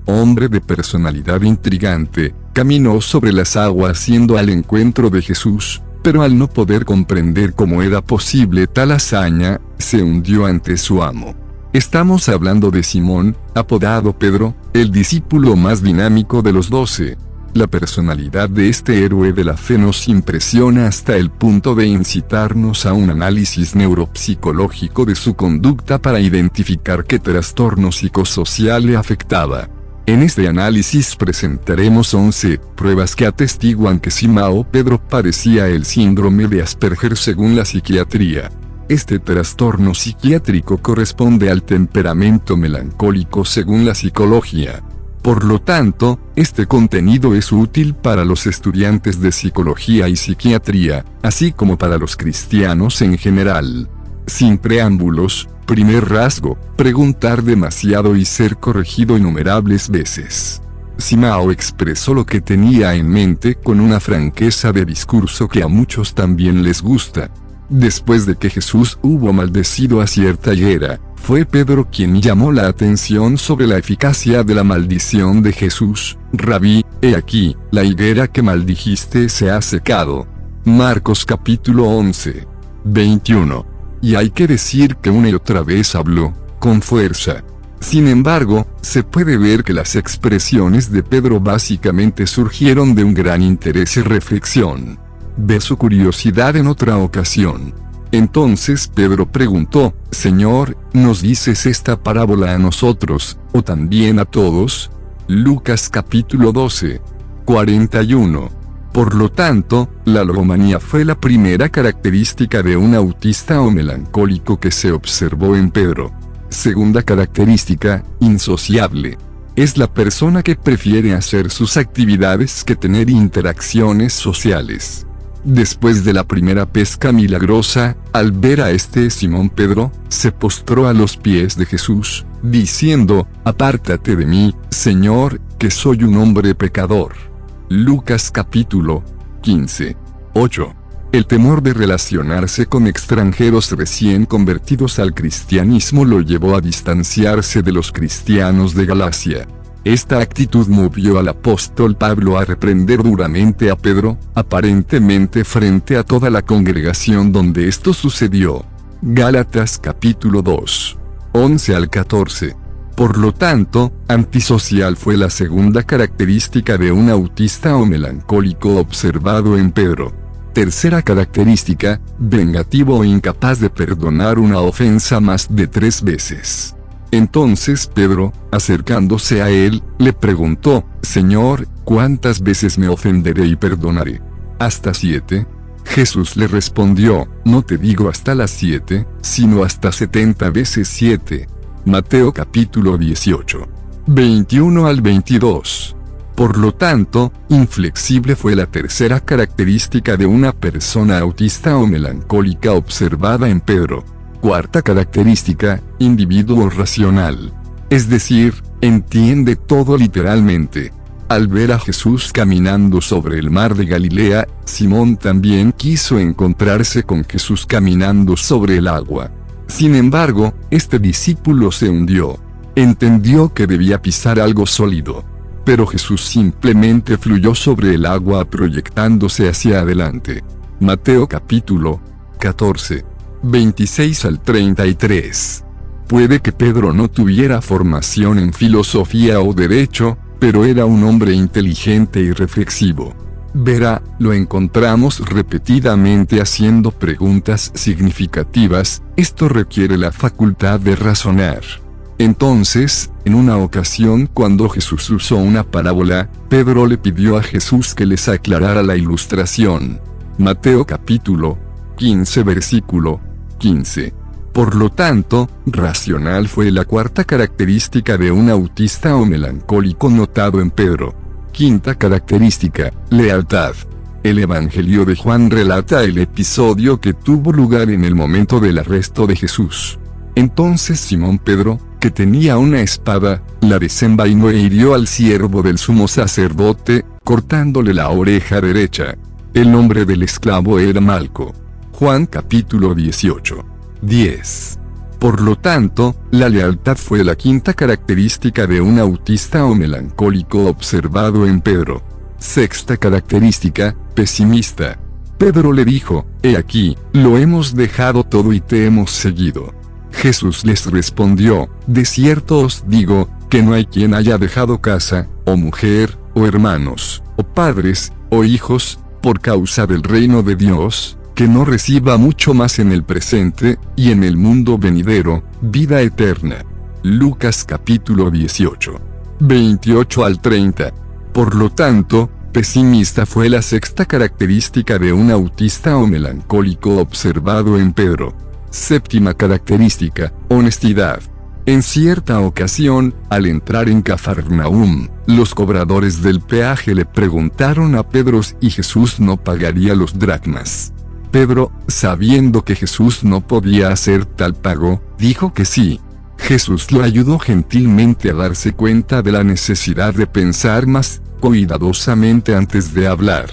hombre de personalidad intrigante, caminó sobre las aguas yendo al encuentro de Jesús, pero al no poder comprender cómo era posible tal hazaña, se hundió ante su amo. Estamos hablando de Simón, apodado Pedro, el discípulo más dinámico de los 12. La personalidad de este héroe de la fe nos impresiona hasta el punto de incitarnos a un análisis neuropsicológico de su conducta para identificar qué trastorno psicosocial le afectaba. En este análisis presentaremos 11 pruebas que atestiguan que Simão Pedro padecía el síndrome de Asperger según la psiquiatría. Este trastorno psiquiátrico corresponde al temperamento melancólico según la psicología. Por lo tanto, este contenido es útil para los estudiantes de psicología y psiquiatría, así como para los cristianos en general. Sin preámbulos, primer rasgo, preguntar demasiado y ser corregido innumerables veces. Simão expresó lo que tenía en mente con una franqueza de discurso que a muchos también les gusta. Después de que Jesús hubo maldecido a cierta higuera, fue Pedro quien llamó la atención sobre la eficacia de la maldición de Jesús. Rabí, he aquí, la higuera que maldijiste se ha secado. Marcos capítulo 11. 21. Y hay que decir que una y otra vez habló, con fuerza. Sin embargo, se puede ver que las expresiones de Pedro básicamente surgieron de un gran interés y reflexión. Ve su curiosidad en otra ocasión. Entonces Pedro preguntó, Señor, ¿nos dices esta parábola a nosotros, o también a todos? Lucas capítulo 12. 41. Por lo tanto, la logomanía fue la primera característica de un autista o melancólico que se observó en Pedro. Segunda característica, insociable. Es la persona que prefiere hacer sus actividades que tener interacciones sociales. Después de la primera pesca milagrosa, al ver a Simón Pedro, se postró a los pies de Jesús, diciendo, apártate de mí, Señor, que soy un hombre pecador. Lucas capítulo 15. 8. El temor de relacionarse con extranjeros recién convertidos al cristianismo lo llevó a distanciarse de los cristianos de Galacia. Esta actitud movió al apóstol Pablo a reprender duramente a Pedro, aparentemente frente a toda la congregación donde esto sucedió. Gálatas capítulo 2. 11 al 14. Por lo tanto, antisocial fue la segunda característica de un autista o melancólico observado en Pedro. Tercera característica, vengativo o incapaz de perdonar una ofensa más de 3 veces. Entonces Pedro, acercándose a él, le preguntó, Señor, ¿cuántas veces me ofenderé y perdonaré? ¿Hasta 7? Jesús le respondió, no te digo hasta las 7, sino hasta 70 veces 7. Mateo capítulo 18. 21 al 22. Por lo tanto, inflexible fue la tercera característica de una persona autista o melancólica observada en Pedro. Cuarta característica, individuo racional. Es decir, entiende todo literalmente. Al ver a Jesús caminando sobre el mar de Galilea, Simón también quiso encontrarse con Jesús caminando sobre el agua. Sin embargo, este discípulo se hundió. Entendió que debía pisar algo sólido. Pero Jesús simplemente fluyó sobre el agua proyectándose hacia adelante. Mateo capítulo 14. 26 al 33. Puede que Pedro no tuviera formación en filosofía o derecho, pero era un hombre inteligente y reflexivo. Verá, lo encontramos repetidamente haciendo preguntas significativas, esto requiere la facultad de razonar. Entonces, en una ocasión cuando Jesús usó una parábola, Pedro le pidió a Jesús que les aclarara la ilustración. Mateo capítulo 15 versículo 15. Por lo tanto, racional fue la cuarta característica de un autista o melancólico notado en Pedro. Quinta característica, lealtad. El Evangelio de Juan relata el episodio que tuvo lugar en el momento del arresto de Jesús. Entonces Simón Pedro, que tenía una espada, la desenvainó e hirió al siervo del sumo sacerdote, cortándole la oreja derecha. El nombre del esclavo era Malco. Juan capítulo 18. 10. Por lo tanto, la lealtad fue la quinta característica de un autista o melancólico observado en Pedro. Sexta característica, pesimista. Pedro le dijo, «He aquí, lo hemos dejado todo y te hemos seguido». Jesús les respondió, «De cierto os digo, que no hay quien haya dejado casa, o mujer, o hermanos, o padres, o hijos, por causa del reino de Dios, que no reciba mucho más en el presente, y en el mundo venidero, vida eterna». Lucas capítulo 18. 28 al 30. Por lo tanto, pesimista fue la sexta característica de un autista o melancólico observado en Pedro. Séptima característica, honestidad. En cierta ocasión, al entrar en Cafarnaúm, los cobradores del peaje le preguntaron a Pedro si Jesús no pagaría los dracmas. Pedro, sabiendo que Jesús no podía hacer tal pago, dijo que sí. Jesús lo ayudó gentilmente a darse cuenta de la necesidad de pensar más cuidadosamente antes de hablar.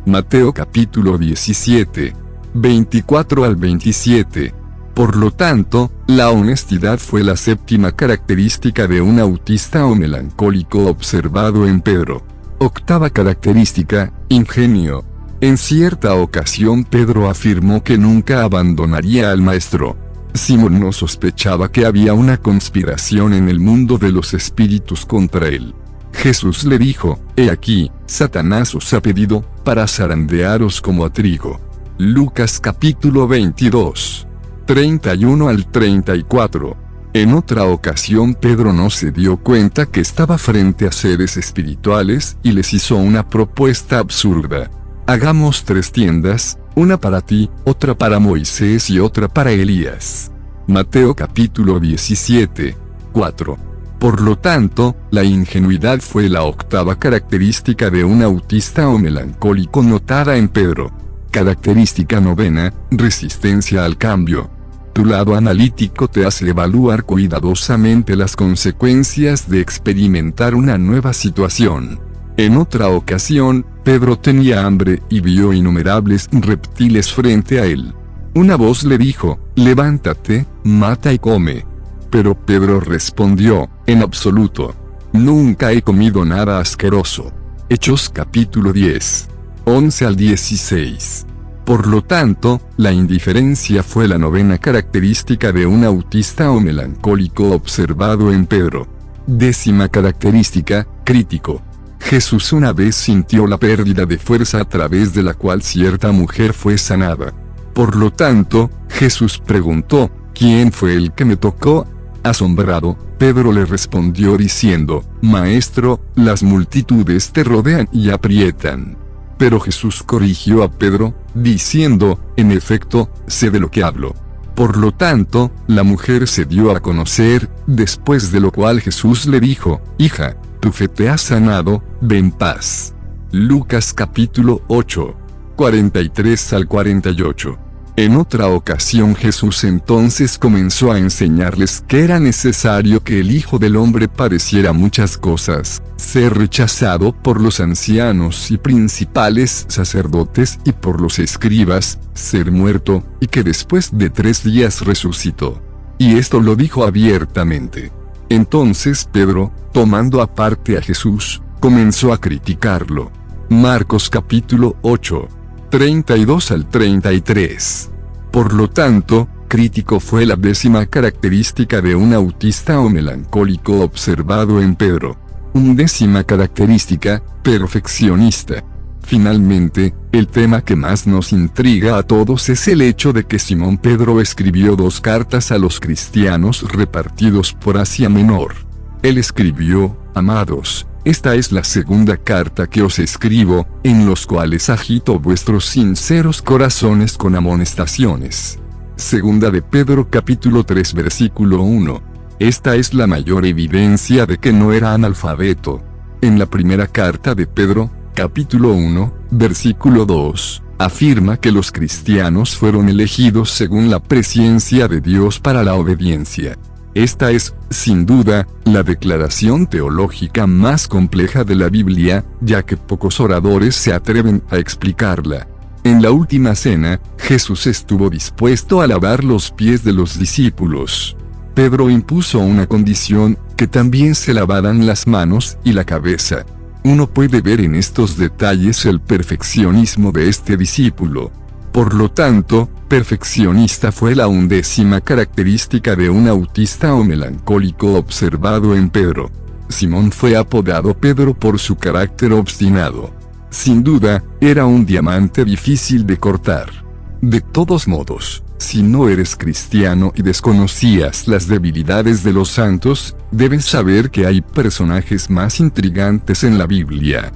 Mateo capítulo 17, 24 al 27. Por lo tanto, la honestidad fue la séptima característica de un autista o melancólico observado en Pedro. Octava característica, ingenio. En cierta ocasión Pedro afirmó que nunca abandonaría al maestro. Simón no sospechaba que había una conspiración en el mundo de los espíritus contra él. Jesús le dijo, «He aquí, Satanás os ha pedido, para zarandearos como a trigo». Lucas capítulo 22. 31 al 34. En otra ocasión Pedro no se dio cuenta que estaba frente a seres espirituales y les hizo una propuesta absurda. «Hagamos 3 tiendas, una para ti, otra para Moisés y otra para Elías». Mateo capítulo 17, 4. Por lo tanto, la ingenuidad fue la octava característica de un autista o melancólico notada en Pedro. Característica novena, resistencia al cambio. Tu lado analítico te hace evaluar cuidadosamente las consecuencias de experimentar una nueva situación. En otra ocasión, Pedro tenía hambre y vio innumerables reptiles frente a él. Una voz le dijo, «Levántate, mata y come». Pero Pedro respondió, «En absoluto. Nunca he comido nada asqueroso». Hechos capítulo 10. 11 al 16. Por lo tanto, la indiferencia fue la novena característica de un autista o melancólico observado en Pedro. Décima característica, crítico. Jesús una vez sintió la pérdida de fuerza a través de la cual cierta mujer fue sanada. Por lo tanto, Jesús preguntó, «¿Quién fue el que me tocó?». Asombrado, Pedro le respondió diciendo, «Maestro, las multitudes te rodean y aprietan». Pero Jesús corrigió a Pedro, diciendo, «En efecto, sé de lo que hablo». Por lo tanto, la mujer se dio a conocer, después de lo cual Jesús le dijo, «Hija, tu fe te ha sanado, ve en paz». Lucas capítulo 8, 43 al 48. En otra ocasión Jesús entonces comenzó a enseñarles que era necesario que el Hijo del Hombre padeciera muchas cosas, ser rechazado por los ancianos y principales sacerdotes y por los escribas, ser muerto, y que después de 3 días resucitó. Y esto lo dijo abiertamente. Entonces Pedro, tomando aparte a Jesús, comenzó a criticarlo. Marcos capítulo 8. 32 al 33. Por lo tanto, crítico fue la décima característica de un autista o melancólico observado en Pedro. Undécima característica, perfeccionista. Finalmente, el tema que más nos intriga a todos es el hecho de que Simón Pedro escribió 2 cartas a los cristianos repartidos por Asia Menor. Él escribió, «Amados, esta es la segunda carta que os escribo, en los cuales agito vuestros sinceros corazones con amonestaciones». Segunda de Pedro capítulo 3 versículo 1. Esta es la mayor evidencia de que no era analfabeto. En la primera carta de Pedro, capítulo 1, versículo 2, afirma que los cristianos fueron elegidos según la presciencia de Dios para la obediencia. Esta es, sin duda, la declaración teológica más compleja de la Biblia, ya que pocos oradores se atreven a explicarla. En la última cena, Jesús estuvo dispuesto a lavar los pies de los discípulos. Pedro impuso una condición, que también se lavaran las manos y la cabeza. Uno puede ver en estos detalles el perfeccionismo de este discípulo. Por lo tanto, perfeccionista fue la 11ª característica de un autista o melancólico observado en Pedro. Simón fue apodado Pedro por su carácter obstinado. Sin duda, era un diamante difícil de cortar. De todos modos, si no eres cristiano y desconocías las debilidades de los santos, debes saber que hay personajes más intrigantes en la Biblia.